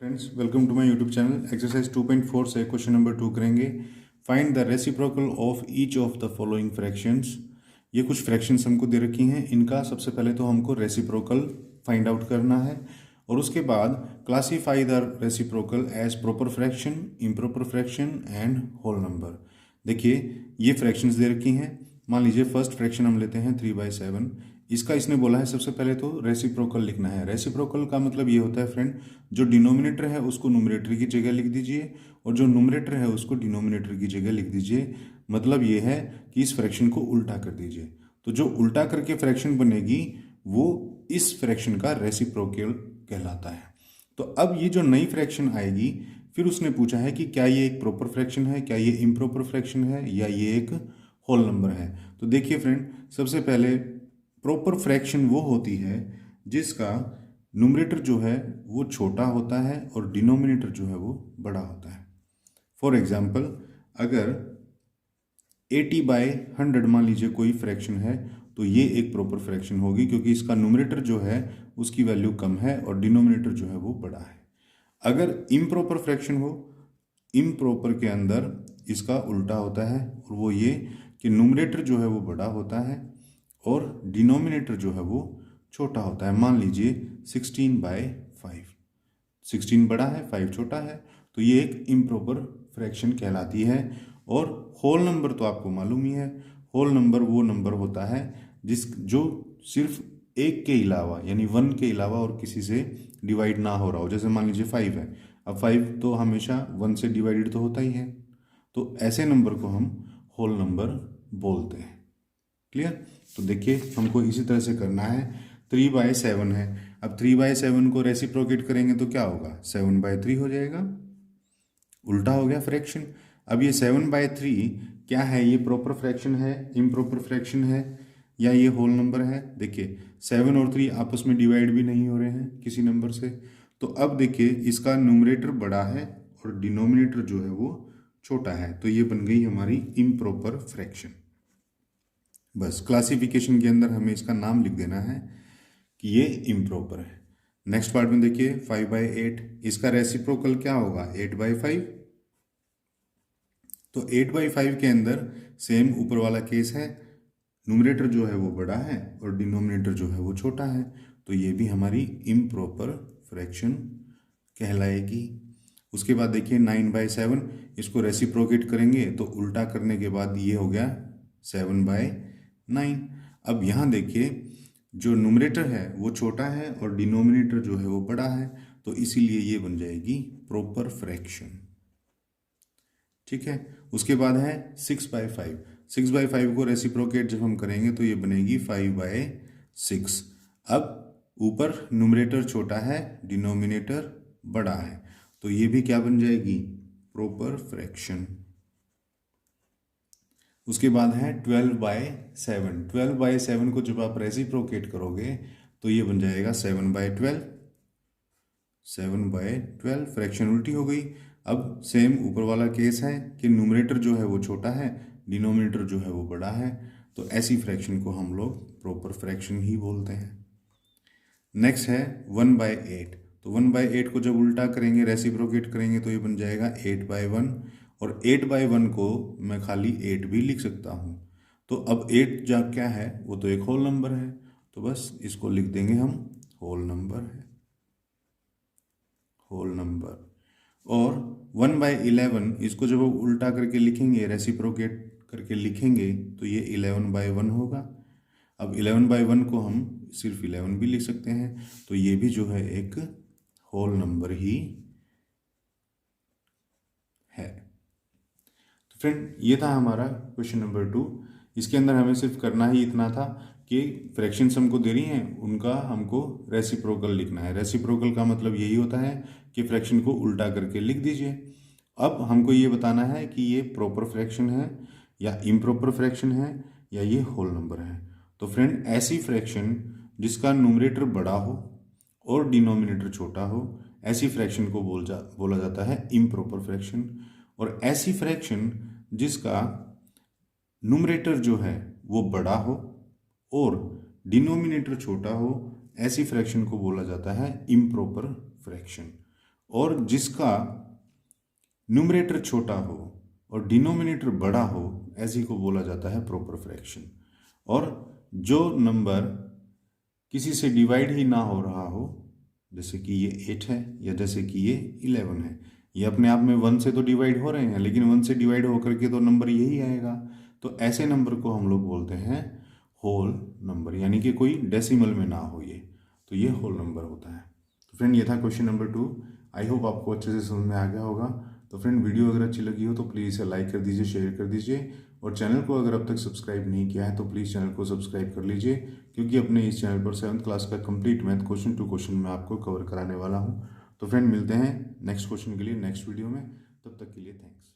Friends, welcome to my YouTube channel. Exercise 2.4 से question number 2 करेंगे। Find the reciprocal of each of the following fractions. ये कुछ fractions हमको दे रखी हैं। इनका सबसे पहले तो हमको रेसिप्रोकल फाइंड आउट करना है और उसके बाद classify the reciprocal as proper fraction, improper fraction and whole number. देखिए, ये फ्रैक्शंस दे रखी हैं। मान लीजिए फर्स्ट फ्रैक्शन हम लेते हैं 3/7। इसका इसने बोला है सबसे पहले तो रेसिप्रोकल लिखना है। रेसिप्रोकल का मतलब ये होता है फ्रेंड, जो डिनोमिनेटर है उसको न्यूमरेटर की जगह लिख दीजिए और जो न्यूमरेटर है उसको डिनोमिनेटर की जगह लिख दीजिए। मतलब ये है कि इस फ्रैक्शन को उल्टा कर दीजिए। तो जो उल्टा करके फ्रैक्शन बनेगी वो इस फ्रैक्शन का रेसिप्रोकल कहलाता है। तो अब ये जो नई फ्रैक्शन आएगी, फिर उसने पूछा है कि क्या ये एक प्रॉपर फ्रैक्शन है, क्या ये इम्प्रॉपर फ्रैक्शन है, या ये एक होल नंबर है। तो देखिए फ्रेंड, सबसे पहले प्रॉपर फ्रैक्शन वो होती है जिसका न्यूमरेटर जो है वो छोटा होता है और डिनोमिनेटर जो है वो बड़ा होता है। फॉर एग्जाम्पल, अगर 80/100 मान लीजिए कोई फ्रैक्शन है, तो ये एक प्रॉपर फ्रैक्शन होगी क्योंकि इसका न्यूमरेटर जो है उसकी वैल्यू कम है और डिनोमिनेटर जो है वो बड़ा है। अगर इम्प्रॉपर फ्रैक्शन हो, इम्प्रॉपर के अंदर इसका उल्टा होता है और वो ये कि न्यूमरेटर जो है वो बड़ा होता है और डिनोमिनेटर जो है वो छोटा होता है। मान लीजिए 16/5, 16 बड़ा है, 5 छोटा है, तो ये एक इम्प्रॉपर फ्रैक्शन कहलाती है। और होल नंबर तो आपको मालूम ही है, होल नंबर वो नंबर होता है जो सिर्फ एक के अलावा यानी 1 के अलावा और किसी से डिवाइड ना हो रहा हो। जैसे मान लीजिए 5 है, अब 5 तो हमेशा 1 से डिवाइडेड तो होता ही है, तो ऐसे नंबर को हम होल नंबर बोलते हैं। क्लियर? तो देखिए, हमको इसी तरह से करना है। 3/7 है, अब 3/7 को रेसिप्रोकेट करेंगे तो क्या होगा, 7/3 हो जाएगा। उल्टा हो गया फ्रैक्शन। अब ये 7/3 क्या है, ये प्रॉपर फ्रैक्शन है, इम्प्रॉपर फ्रैक्शन है, या ये होल नंबर है? देखिए, 7 और 3 आपस में डिवाइड भी नहीं हो रहे हैं किसी नंबर से। तो अब देखिए, इसका न्यूमरेटर बड़ा है और डिनोमिनेटर जो है वो छोटा है, तो ये बन गई हमारी इम्प्रॉपर फ्रैक्शन। बस क्लासिफिकेशन के अंदर हमें इसका नाम लिख देना है कि ये इम्प्रॉपर है। नेक्स्ट पार्ट में देखिए 5/8, इसका रेसिप्रोकल क्या होगा, 8/5। तो 8/5 के अंदर सेम ऊपर वाला केस है, न्यूमरेटर जो है वो बड़ा है और डिनोमिनेटर जो है वो छोटा है, तो ये भी हमारी इम्प्रॉपर फ्रैक्शन कहलाएगी। उसके बाद देखिए 9/7, इसको रेसिप्रोकेट करेंगे तो उल्टा करने के बाद ये हो गया 7/9। अब यहाँ देखिए, जो न्यूमरेटर है वो छोटा है और डिनोमिनेटर जो है वो बड़ा है, तो इसीलिए ये बन जाएगी प्रॉपर फ्रैक्शन। ठीक है। उसके बाद है 6/5। 6/5 को रेसिप्रोकेट जब हम करेंगे तो ये बनेगी 5/6। अब ऊपर न्यूमरेटर छोटा है, डिनोमिनेटर बड़ा है, तो ये भी क्या बन जाएगी, प्रॉपर फ्रैक्शन। उसके बाद है 12/7। 12/7 को जब आप रेसिप्रोकेट करोगे तो ये बन जाएगा 7/12। 7/12 फ्रैक्शन उल्टी हो गई। अब सेम ऊपर वाला केस है कि न्यूमरेटर जो है वो छोटा है, डिनोमिनेटर जो है वो बड़ा है, तो ऐसी फ्रैक्शन को हम लोग प्रॉपर फ्रैक्शन ही बोलते हैं। नेक्स्ट है 1/8। तो 1/8 को जब उल्टा करेंगे, रेसिप्रोकेट करेंगे, तो ये बन जाएगा 8/1। और 8/1 को मैं खाली 8 भी लिख सकता हूँ। तो अब 8 जा क्या है, वो तो एक होल नंबर है, तो बस इसको लिख देंगे हम होल नंबर है, होल नंबर। और 1/11, इसको जब हम उल्टा करके लिखेंगे, रेसिप्रोकेट करके लिखेंगे, तो ये 11/1 होगा। अब 11/1 को हम सिर्फ 11 भी लिख सकते हैं, तो ये भी जो है एक होल नंबर ही है। तो फ्रेंड, ये था हमारा क्वेश्चन नंबर 2। इसके अंदर हमें सिर्फ करना ही इतना था कि फ्रैक्शंस हमको दे रही हैं, उनका हमको रेसिप्रोकल लिखना है। रेसिप्रोकल का मतलब यही होता है कि फ्रैक्शन को उल्टा करके लिख दीजिए। अब हमको ये बताना है कि ये प्रॉपर फ्रैक्शन है या इम्प्रॉपर फ्रैक्शन है या ये होल नंबर है। तो फ्रेंड, ऐसी फ्रैक्शन जिसका न्यूमरेटर बड़ा हो और डिनोमिनेटर छोटा हो, ऐसी फ्रैक्शन को बोला जाता है इम्प्रॉपर फ्रैक्शन। और ऐसी फ्रैक्शन जिसका न्यूमरेटर जो है वो बड़ा हो और डिनोमिनेटर छोटा हो, ऐसी फ्रैक्शन को बोला जाता है इम्प्रॉपर फ्रैक्शन। और जिसका न्यूमरेटर छोटा हो और डिनोमिनेटर बड़ा हो, ऐसी को बोला जाता है प्रॉपर फ्रैक्शन। और जो नंबर किसी से डिवाइड ही ना हो रहा हो, जैसे कि ये 8 है या जैसे कि ये 11 है, ये अपने आप में 1 से तो डिवाइड हो रहे हैं, लेकिन 1 से डिवाइड होकर के तो नंबर यही आएगा। तो ऐसे नंबर को हम लोग बोलते हैं होल नंबर, यानी कि कोई डेसिमल में ना हो ये, तो ये होल नंबर होता है। तो फ्रेंड, ये था क्वेश्चन नंबर 2। आई होप आपको अच्छे से समझ में आ गया होगा। तो फ्रेंड, वीडियो अगर अच्छी लगी हो तो प्लीज़ इसे लाइक कर दीजिए, शेयर कर दीजिए, और चैनल को अगर अब तक सब्सक्राइब नहीं किया है तो प्लीज़ चैनल को सब्सक्राइब कर लीजिए, क्योंकि अपने इस चैनल पर 7th क्लास का complete math question to question मैं आपको कवर कराने वाला हूँ। तो फ्रेंड, मिलते हैं नेक्स्ट क्वेश्चन के लिए नेक्स्ट वीडियो में। तब तक के लिए थैंक्स।